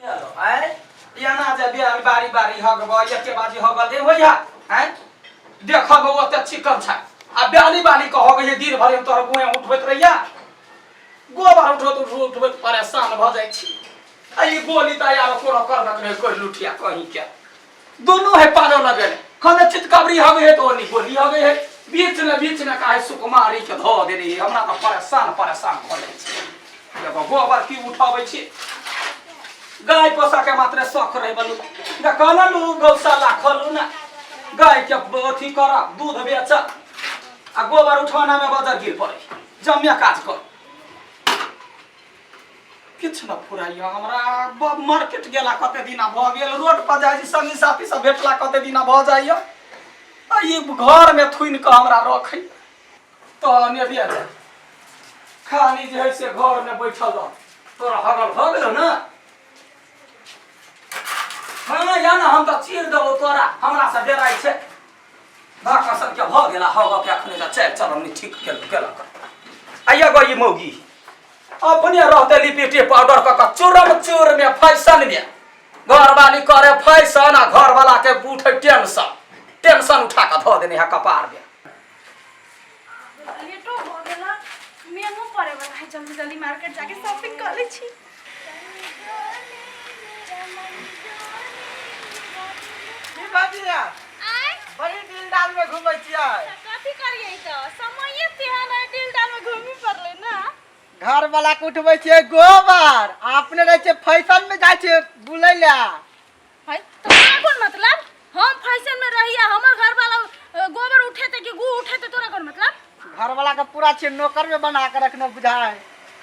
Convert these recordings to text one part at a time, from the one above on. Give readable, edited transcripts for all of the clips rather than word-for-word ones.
आय याना जे बिया बारी बारी हगब एके बाजी हगल दे होइया हैं देखब ओते चिकन छै आ ब्याली बाली कह गए दिन भर तोर गुए उठबैत रहिया गोबर उठबैत परेशान भ जाय छी आ ई बोली त यार कोनो करबक नहीं कोई लुठिया कहीं के दोनों है पालो लगल खने चितकबरी हगे है तो नहीं बोली हगे है बीच में काहे सुकुमारी के धो देनी हमरा त परेशान भ जाय छी देखो गोबर की उठाबै छी गाय पोसा के मात्र शौक रहे बलू कहना लू गौशाला खोलू ना गाय के अथी कर दूध बेच आ गोबर उठवाना में बजर गिर पड़े जमिया काज कर किछ न फुराइया हमरा मार्केट गेला कते दिना भ गेल रोड पर जाय छी संगी साथी सब भेटला कते दिना भ जाइया आ ई घर में थुइन के हमरा रखै तो ने बिया खाली जे है से घर में बैठल तोरा हगल भ गेलो ना हाँ या ना हम तो चीर देबो तोरा हमरा से डराई छे भाकसन के भ गेला हग के अखने जा चल चल हमनी ठीक केलक आइया गई मौगी अपने रहते लिपेटे पाउडर क चूर में फैशन में घर वाली करे फैशन आ घर वाला के उठे टेंशन उठा के ध देने है कपार में लेटो हो गेला मेनू पड़े वाला है जल्दी मार्केट जाके शॉपिंग कर लै छी बाजिया आय बड़ी दिल डाल में घुमै छियै कथि करियै त समय तेहन है दिल डाल में घूमी पड़ले ना घर वाला के उठबै छियै गोबर अपने रहे छै फैशन में जाय छै बुलै ला है तोरा कोन मतलब हम फैशन में रहिया हमर घर वाला गोबर उठेते कि गु उठेते तोरा कोन मतलब घर वाला के पूरा छै नौकर में बना के रखने बुझाय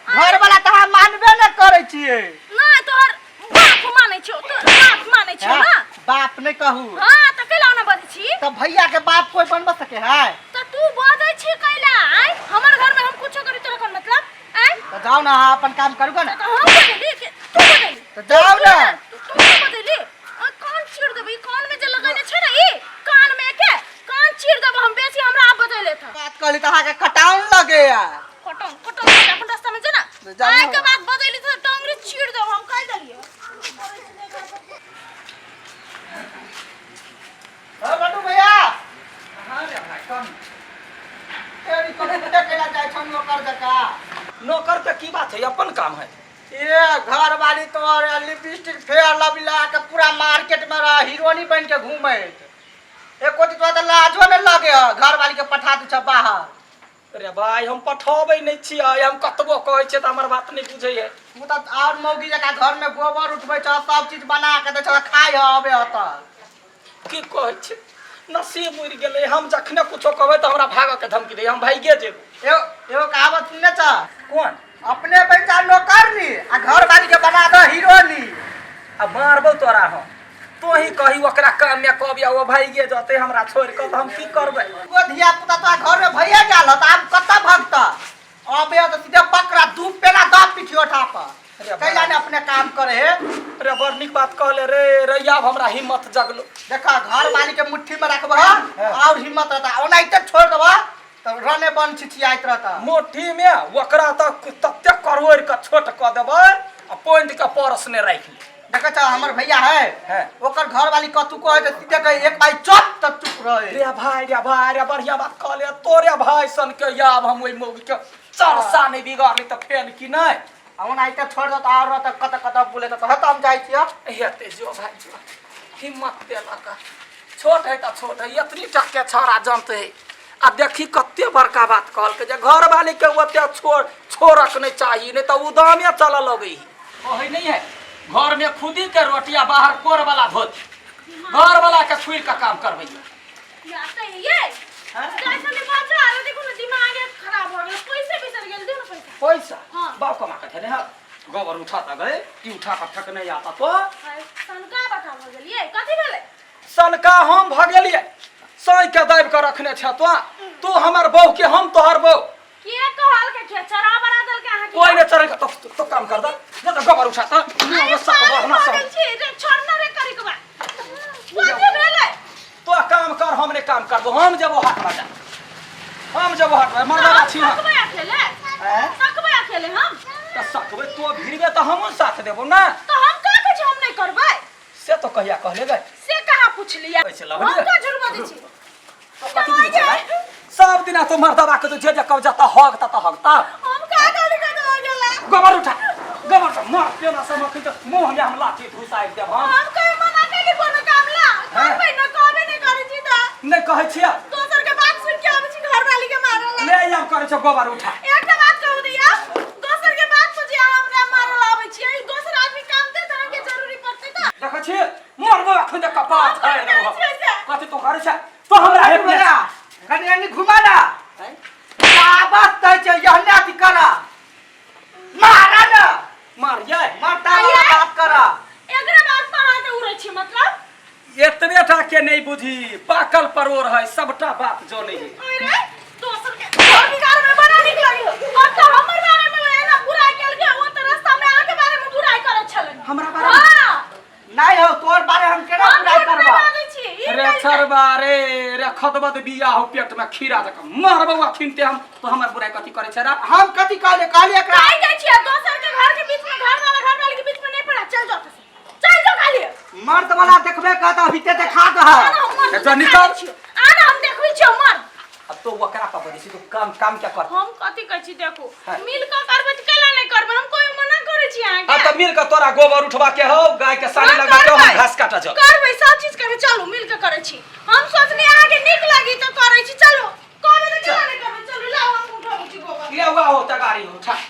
घर वाला त हम मानबे न करै छियै नहीं तोहर बाप मानै छौ तो बाप मानै छौ ना बाप नहीं कहू हां त केला ना बजै छी त भैया के बाप कोई बनब सके है त तू बजै छी कैला आय हमर घर में हम कुछो करी तोरा कोन मतलब आय त जाओ ना अहाँ अपन काम करू ना त हम बजैली कि तू बजैली त जाओ ना तू बजैली कान चीर देबई कान में जे लगैले छै ना ई कान में के कान चीर देब हम बेसी हमरा आप बजैले था बात कहली त अहाँ के खटाउन लगे या कटन अपन रास्ता में जे ना आय के बात बजैली त टंगरी चीर देब हम कह देलिए बटू भैया हां रे भाई कम तेरी को कुटे केला जाय छन नौकर जका नौकर के की बात है अपन काम है ये घर वाली तो लिपस्टिक फेयर लवली के पूरा मार्केट में रह हीरोइनी बन के घूमे एको तो लाजो न लगे घर वाली के पठा दू छ बाहर अरे भाई हम पठौबै नहीं छी हम कतबो कहै छै त हमर बात नहीं बुझै है मु त और मौगी जका घर में गोबर उठबै छ सब चीज बना के दे छ खाय हबे हत की कहै छै नसीब उड़ गेलै हम जखने कुछो कहबै त हमरा भागऽ के धमकी दे हम भाइगे जेबै एगो कहावत सुनने छ कोन अपने बेटा नौकरनी आ घर वाली के बना दो हीरोइनी अब मारबो तोरा हम तो ही कही ओकरा काम में कहबिया वो भाइगे जते हमरा छोड़ के त हम की करबै वो धिया पुता तो घर में भैया गेल त आब कत भगत अबे तो सीधे पकड़ा धूप पेला द पीठी उठा पर कैला ने अपने काम करे है अरे बड़ निक बात कहले रे रैया हमरा हिम्मत जगलो देखा घर वाली के मुट्ठी में रखबा और हिम्मत रहता ओनाइते छोड़ देबा तो रने बन छिछियाइत रहता मुट्ठी में ओकरा त तत्ते करोड़ के छोट क देबै आ पॉइंट के परस ने राख ली देखा छ हमर भैया है ओकर घर वाली कतु को है सीधे कहे एक भाई चुप तब चुप रहे रे भाई बढ़िया बात कहले तोरे भाई सन के याब हम ओइ मौगी के चरसा नहीं बिगाड़ली त फेन की नहीं ओनाइते छोड़ दत और रहता कत बोले त हम जाई छिया हेते जो भाई जो हिम्मत देलक छोट है त छोट है इतनी टके छौरा जानते है आ देखी कत्ते बड़का बात कहल के जे घर वाली के ओते छोड़क नहीं चाहिए नहीं त उदामे चल लगे ओही नहीं है घर में खुदी के रोटिया बाहर कोर वाला धोती घर वाला के छुई का काम करबै या त ये कैसे ले बाजा अरे देखो ना दिमाग खराब हो गया पैसे बिसर गेल दे ना पैसा हाँ। बाप कमा के थे ना गोबर उठाता गए कि उठा कर ठक नहीं आता तो सनका बता हो गेलिए कथि भेले सनका हम भ गेलिए सई के दाब के रखने छ तू हमर बहू के हम तोहर बहू के कहल के चरा बना दल के आहा कोई ने चढ़ के तो काम कर दा जे तो गोबर उठाता मुंह सब बहना सब छोड़ना रे करी के बा कथि भेले तो काम कर हमने काम कर दो हम जब हाथ बजा हम जब हाथ मरदा छी हम सकबे अकेले हम तो सकबे तो भिड़बे तो हम साथ देबो ना तो हम का कह हम तो कहिया कहले गए से कहाँ पूछ लिया कैसे लवली हम का झुरवा दै छी तो कथी बुझै छै सब दिन तो मर्दवा के तो जे जे कब जाता हगता तो हगता हम का गाली का हो गेला गोबर उठा मार के ना समख तो मुंह में हम लाठी घुसाइ देब हम कहे मना कैली कोनो काम ला करबै न कहबे नहीं करै छी त नहीं कहै छियै दोसर के बात सुन के आबै छी घर वाली के मारला ले आम करै छ गोबर उठा एकटा बात कहू दिया दोसर के बात पर जे हमरा मारल आबै छी दोसर आदमी काम दे त के जरूरी पड़तै त देखै छी मरबो अखन तक कपात है कथी तो करै छ तो हमरा अरे हे बेटा कनी एनी घुमा ना आवाज तै छै यहने अथी करा मारा ना मार ये मारता वाला बात करा एकरा बात पर आके उड़ै छी मतलब एतबे टा के नहीं बुझी पाकल परोर है सबटा बात जो नहीं अरे दोसर के घर बिगाड़ में बना निकलई और त हमर बारे में एना बुराई केल के ओ त रास्ता में आके बारे में बुराई करत छलन हमरा बारे में हां नहीं हो तोर बारे हम केना बुराई करबा रे छरबा रे खदबद बिया हो पेट में खीरा तक मारबो अखिनते हम तो हमर बुराई कथी करे छ रे हम कथी कहले एकरा आई गई छी दोसर के घर के बीच में घर वाले के बीच में नहीं पड़ा चल जाओ चल जाओ खाली मर्द वाला देखबे कहता भीते देखा दे तो निकल आना हम देखबै छी मर अब तो वकरा का बड़ी सी तो काम क्या कर हम कथी कहै छी देखो मिल के करबै त केला नहीं करबै हम कोई मना करै छी अहाँ आ तो मिल के तोरा गोबर उठवा के हो गाय के सानी लगा के हम घास काटा जा करबै सब चीज करबै चलू मिल के करै छी